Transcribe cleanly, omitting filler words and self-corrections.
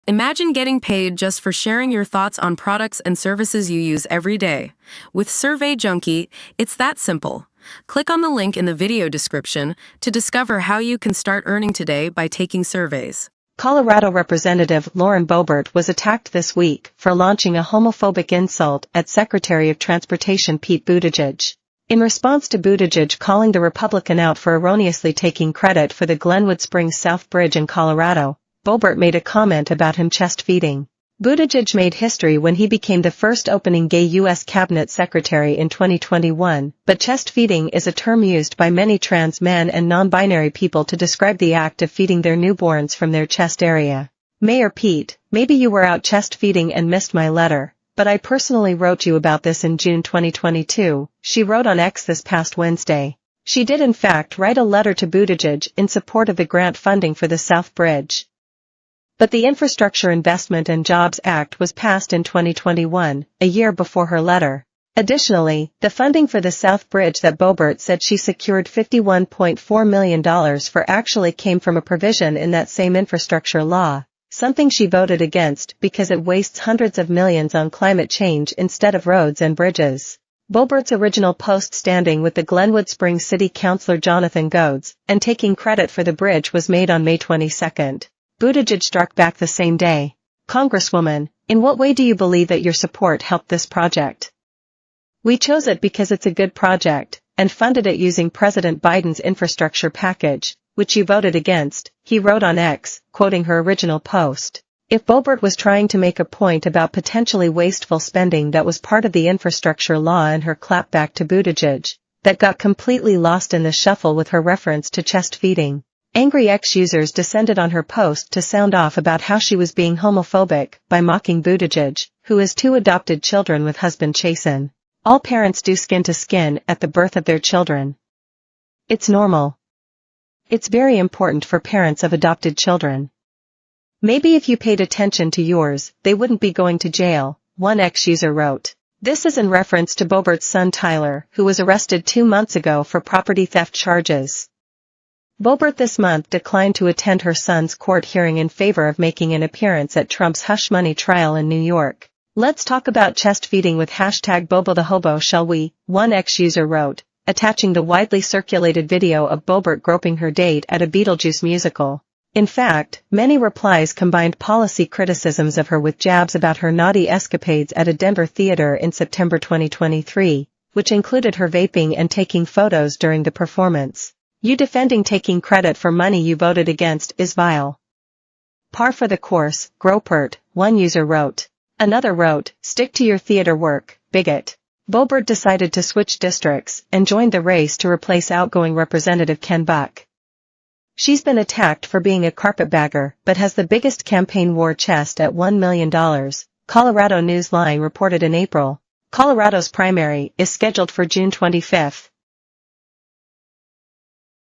Imagine getting paid just for sharing your thoughts on products and services you use every day. With Survey Junkie, it's that simple. Click on the link in the video description to discover how you can start earning today by taking surveys. Colorado Representative Lauren Boebert was attacked this week for launching a homophobic insult at Secretary of Transportation Pete Buttigieg. In response to Buttigieg calling the Republican out for erroneously taking credit for the Glenwood Springs South Bridge in Colorado, Boebert made a comment about him chest feeding. Buttigieg made history when he became the first openly gay U.S. cabinet secretary in 2021, but chest feeding is a term used by many trans men and non-binary people to describe the act of feeding their newborns from their chest area. Mayor Pete, maybe you were out chest feeding and missed my letter, but I personally wrote you about this in June 2022, she wrote on X this past Wednesday. She did in fact write a letter to Buttigieg in support of the grant funding for the South Bridge. But the Infrastructure Investment and Jobs Act was passed in 2021, a year before her letter. Additionally, the funding for the South Bridge that Boebert said she secured $51.4 million for actually came from a provision in that same infrastructure law, something she voted against because it wastes hundreds of millions on climate change instead of roads and bridges. Boebert's original post standing with the Glenwood Springs City Councilor Jonathan Goads and taking credit for the bridge was made on May 22. Buttigieg struck back the same day. Congresswoman, in what way do you believe that your support helped this project? We chose it because it's a good project, and funded it using President Biden's infrastructure package, which you voted against, he wrote on X, quoting her original post. If Boebert was trying to make a point about potentially wasteful spending that was part of the infrastructure law and her clapback to Buttigieg, that got completely lost in the shuffle with her reference to chest feeding. Angry X users descended on her post to sound off about how she was being homophobic by mocking Buttigieg, who has 2 adopted children with husband Chasen. All parents do skin to skin at the birth of their children. It's normal. It's very important for parents of adopted children. Maybe if you paid attention to yours, they wouldn't be going to jail, one X user wrote. This is in reference to Boebert's son Tyler, who was arrested 2 months ago for property theft charges. Boebert this month declined to attend her son's court hearing in favor of making an appearance at Trump's hush money trial in New York. Let's talk about chest feeding with hashtag Bobo the Hobo, shall we? One X user wrote, attaching the widely circulated video of Boebert groping her date at a Beetlejuice musical. In fact, many replies combined policy criticisms of her with jabs about her naughty escapades at a Denver theater in September 2023, which included her vaping and taking photos during the performance. You defending taking credit for money you voted against is vile. Par for the course, Gropert, one user wrote. Another wrote, stick to your theater work, bigot. Boebert decided to switch districts and joined the race to replace outgoing Representative Ken Buck. She's been attacked for being a carpetbagger but has the biggest campaign war chest at $1 million, Colorado Newsline reported in April. Colorado's primary is scheduled for June 25.